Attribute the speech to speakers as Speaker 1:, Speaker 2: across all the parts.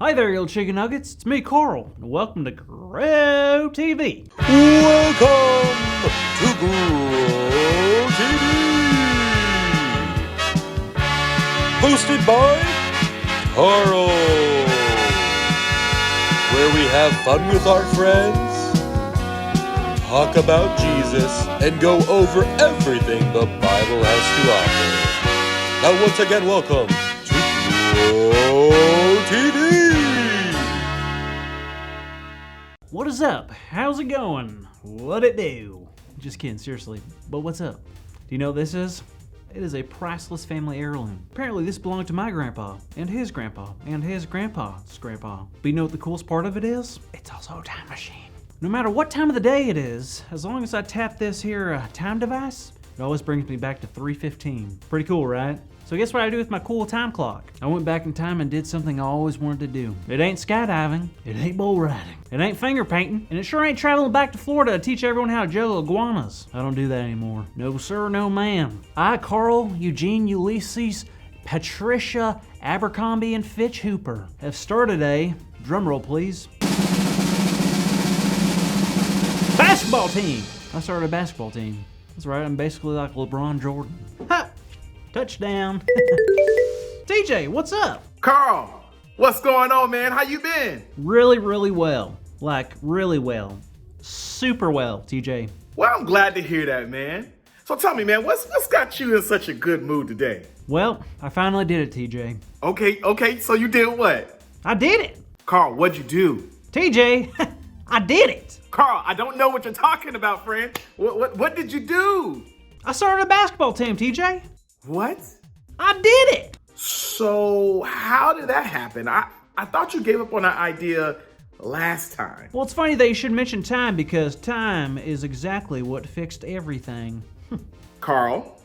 Speaker 1: Hi there, you chicken nuggets. It's me, Carl, and welcome to Grow TV.
Speaker 2: Welcome to Grow TV. Hosted by Carl, where we have fun with our friends, talk about Jesus, and go over everything the Bible has to offer. Now, once again, welcome to Grow TV.
Speaker 1: What is up? How's it going? What it do? Just kidding, seriously. But what's up? Do you know what this is? It is a priceless family heirloom. Apparently this belonged to my grandpa, and his grandpa, and his grandpa's grandpa. But you know what the coolest part of it is? It's also a time machine. No matter what time of the day it is, as long as I tap this here time device, it always brings me back to 3:15. Pretty cool, right? So guess what I do with my cool time clock? I went back in time and did something I always wanted to do. It ain't skydiving, it ain't bull riding, it ain't finger painting, and it sure ain't traveling back to Florida to teach everyone how to juggle iguanas. I don't do that anymore. No sir, no ma'am. I, Carl, Eugene, Ulysses, Patricia, Abercrombie, and Fitch Hooper have started a, drumroll please, basketball team. I started a basketball team. That's right, I'm basically like LeBron Jordan. Ha! Touchdown. TJ, what's up?
Speaker 3: Carl, what's going on, man? How you been?
Speaker 1: Really, really well. Like, really well. Super well, TJ.
Speaker 3: Well, I'm glad to hear that, man. So tell me, man, what's got you in such a good mood today?
Speaker 1: Well, I finally did it, TJ.
Speaker 3: Okay, so you did what?
Speaker 1: I did it.
Speaker 3: Carl, what'd you do?
Speaker 1: TJ, I did it.
Speaker 3: Carl, I don't know what you're talking about, friend. What did you do?
Speaker 1: I started a basketball team, TJ.
Speaker 3: What?
Speaker 1: I did it.
Speaker 3: So how did that happen? I thought you gave up on that idea last time.
Speaker 1: Well, it's funny that you should mention time because time is exactly what fixed everything.
Speaker 3: Carl,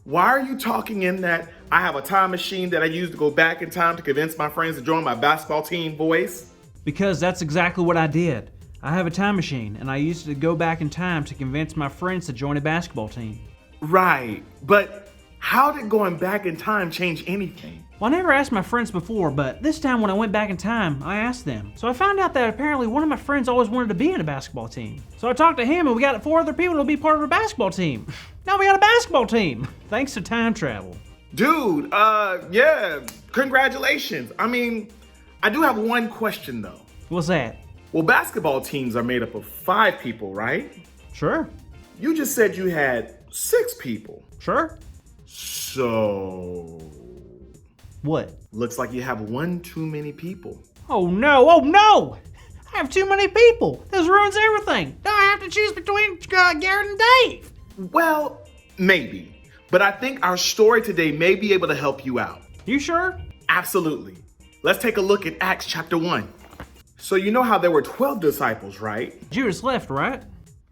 Speaker 3: why are you talking in that I have a time machine that I use to go back in time to convince my friends to join my basketball team voice?
Speaker 1: Because that's exactly what I did. I have a time machine, and I used it to go back in time to convince my friends to join a basketball team.
Speaker 3: Right, but how did going back in time change anything?
Speaker 1: Well, I never asked my friends before, but this time when I went back in time, I asked them. So I found out that apparently one of my friends always wanted to be in a basketball team. So I talked to him and we got 4 other people to be part of a basketball team. Now we got a basketball team, thanks to time travel.
Speaker 3: Dude, yeah, congratulations. I mean, I do have one question though.
Speaker 1: What's that?
Speaker 3: Well, basketball teams are made up of 5 people, right?
Speaker 1: Sure.
Speaker 3: You just said you had 6 people.
Speaker 1: Sure.
Speaker 3: So...
Speaker 1: What?
Speaker 3: Looks like you have one too many people.
Speaker 1: Oh no! I have too many people. This ruins everything. Now I have to choose between Garrett and Dave.
Speaker 3: Well, maybe. But I think our story today may be able to help you out.
Speaker 1: You sure?
Speaker 3: Absolutely. Let's take a look at Acts chapter 1. So you know how there were 12 disciples, right?
Speaker 1: Judas left, right?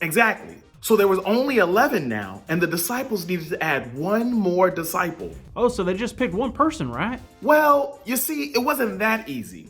Speaker 3: Exactly. So there was only 11 now, and the disciples needed to add one more disciple.
Speaker 1: Oh, so they just picked one person, right?
Speaker 3: Well, you see, it wasn't that easy.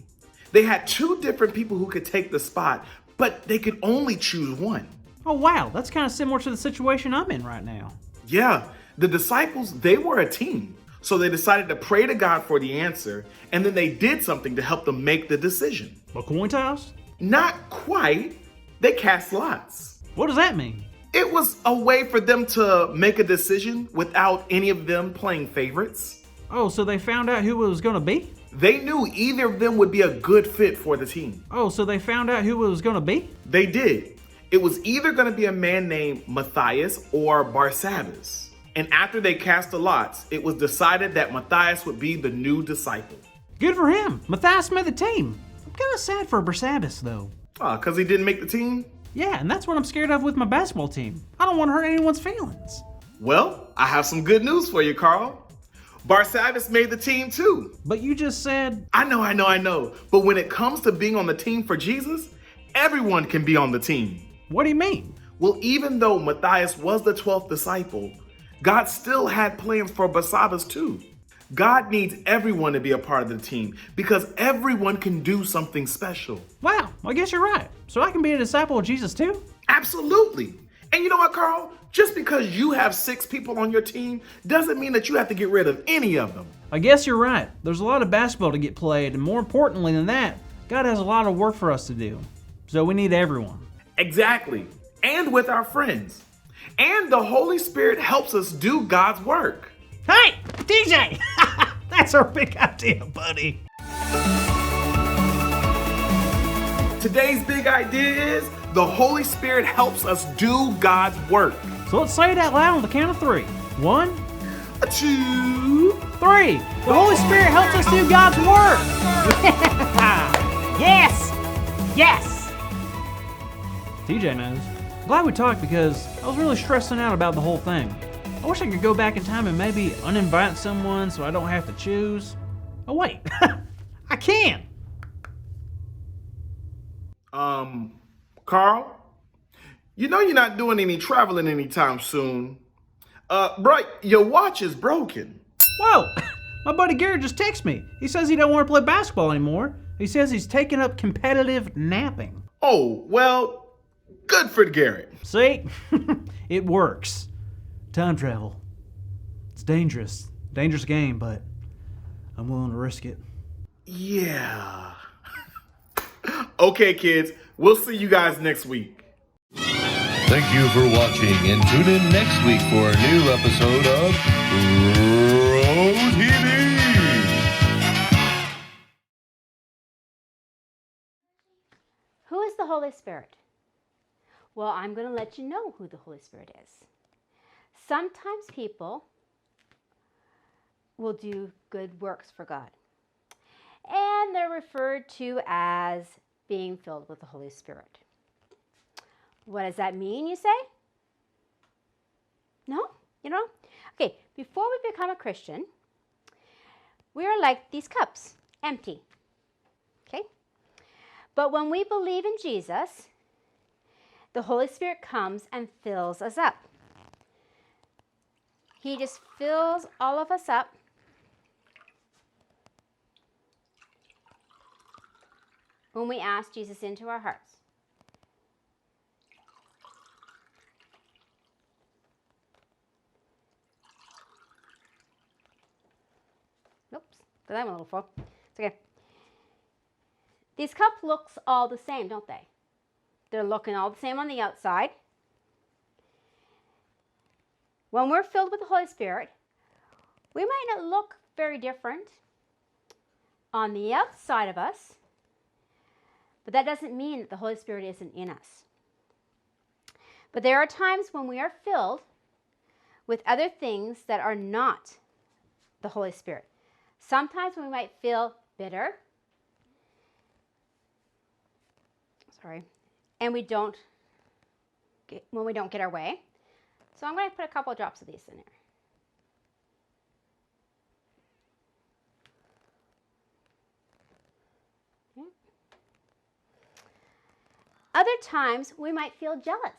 Speaker 3: They had 2 different people who could take the spot, but they could only choose one.
Speaker 1: Oh wow, that's kind of similar to the situation I'm in right now.
Speaker 3: Yeah, the disciples, they were a team. So they decided to pray to God for the answer, and then they did something to help them make the decision.
Speaker 1: A coin toss?
Speaker 3: Not quite. They cast lots.
Speaker 1: What does that mean?
Speaker 3: It was a way for them to make a decision without any of them playing favorites.
Speaker 1: Oh, so they found out who it was going to be?
Speaker 3: They knew either of them would be a good fit for the team.
Speaker 1: Oh, so they found out who it was going to be?
Speaker 3: They did. It was either going to be a man named Matthias or Barsabbas. And after they cast the lots, it was decided that Matthias would be the new disciple.
Speaker 1: Good for him. Matthias made the team. I'm kind of sad for Barsabbas, though.
Speaker 3: Because he didn't make the team?
Speaker 1: Yeah, and that's what I'm scared of with my basketball team. I don't want to hurt anyone's feelings.
Speaker 3: Well, I have some good news for you, Carl. Barsabbas made the team too.
Speaker 1: But you just said...
Speaker 3: I know. But when it comes to being on the team for Jesus, everyone can be on the team.
Speaker 1: What do you mean?
Speaker 3: Well, even though Matthias was the 12th disciple, God still had plans for Barsabbas too. God needs everyone to be a part of the team because everyone can do something special.
Speaker 1: Wow, I guess you're right. So I can be a disciple of Jesus too?
Speaker 3: Absolutely. And you know what, Carl? Just because you have 6 people on your team doesn't mean that you have to get rid of any of them.
Speaker 1: I guess you're right. There's a lot of basketball to get played, and more importantly than that, God has a lot of work for us to do. So we need everyone.
Speaker 3: Exactly. And with our friends. And the Holy Spirit helps us do God's work.
Speaker 1: Hey, DJ! That's our big idea, buddy.
Speaker 3: Today's big idea is the Holy Spirit helps us do God's work.
Speaker 1: So let's say it out loud on the count of 3. 1,
Speaker 3: 2,
Speaker 1: 3. The Holy Spirit helps us do God's work. Yes! Yes! TJ knows. Glad we talked because I was really stressing out about the whole thing. I wish I could go back in time and maybe uninvite someone so I don't have to choose. Oh wait, I can!
Speaker 3: Carl? You know you're not doing any traveling anytime soon. Bro, your watch is broken.
Speaker 1: Whoa! My buddy Garrett just texted me. He says he don't want to play basketball anymore. He says he's taking up competitive napping.
Speaker 3: Oh, well, good for Garrett.
Speaker 1: See? It works. Time travel. It's dangerous. Dangerous game, but I'm willing to risk it.
Speaker 3: Yeah. Okay, kids, we'll see you guys next week.
Speaker 2: Thank you for watching, and tune in next week for a new episode of Road TV.
Speaker 4: Who is the Holy Spirit? Well, I'm going to let you know who the Holy Spirit is. Sometimes people will do good works for God, and they're referred to as being filled with the Holy Spirit. What does that mean, you say? No? You know? Okay, before we become a Christian, we are like these cups, empty. Okay? But when we believe in Jesus, the Holy Spirit comes and fills us up. He just fills all of us up when we ask Jesus into our hearts. Oops, got that one a little full. It's okay. These cups looks all the same, don't they? They're looking all the same on the outside. When we're filled with the Holy Spirit, we might not look very different on the outside of us, but that doesn't mean that the Holy Spirit isn't in us. But there are times when we are filled with other things that are not the Holy Spirit. Sometimes we might feel bitter. And we don't get our way. So I'm going to put a couple of drops of these in there. Okay. Other times we might feel jealous.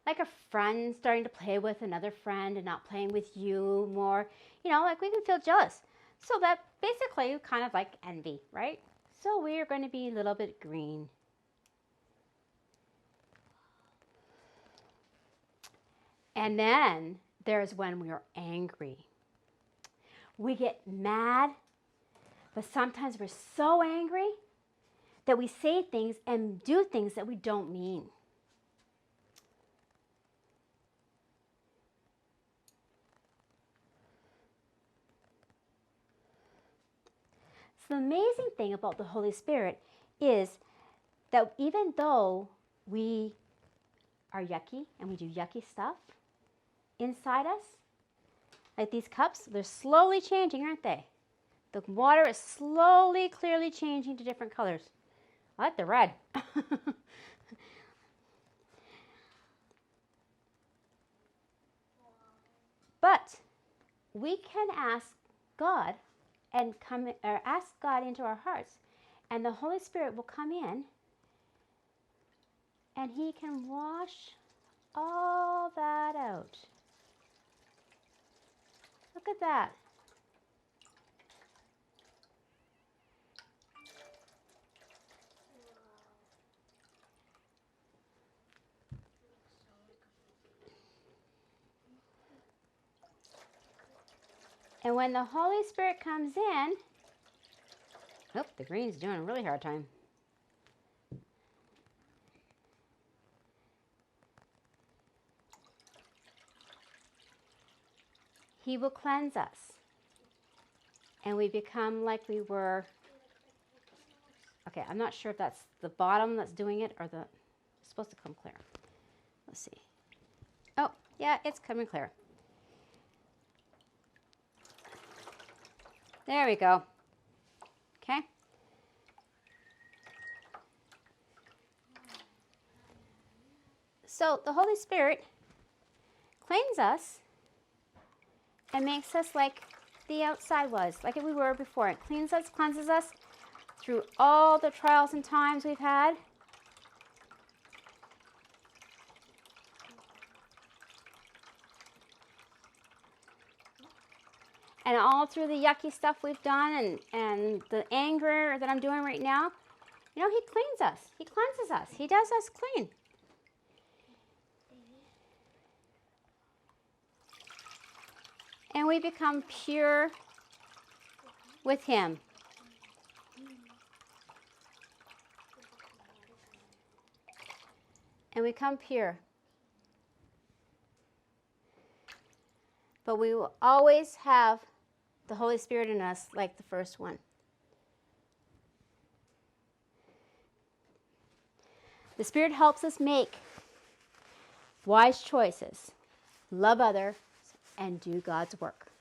Speaker 4: Like a friend starting to play with another friend and not playing with you more. You know, like we can feel jealous. So that basically kind of like envy, right? So we are going to be a little bit green. And then there's when we are angry. We get mad, but sometimes we're so angry that we say things and do things that we don't mean. So the amazing thing about the Holy Spirit is that even though we are yucky and we do yucky stuff, inside us, like these cups, they're slowly changing, aren't they? The water is slowly, clearly changing to different colors. I like the red. But we can ask God and ask God into our hearts, and the Holy Spirit will come in, and He can wash all that out. Look at that. And when the Holy Spirit comes in, oh, the green's doing a really hard time. He will cleanse us. And we become like we were. Okay, I'm not sure if that's the bottom that's doing it or it's supposed to come clear. Let's see. Oh, yeah, it's coming clear. There we go. Okay. So the Holy Spirit cleans us and makes us like the outside was, like we were before. It cleans us, cleanses us through all the trials and times we've had. And all through the yucky stuff we've done and the anger that I'm doing right now, you know, he cleans us. He cleanses us. He does us clean. And we become pure with him. And we come pure. But we will always have the Holy Spirit in us like the first one. The Spirit helps us make wise choices, love others, and do God's work.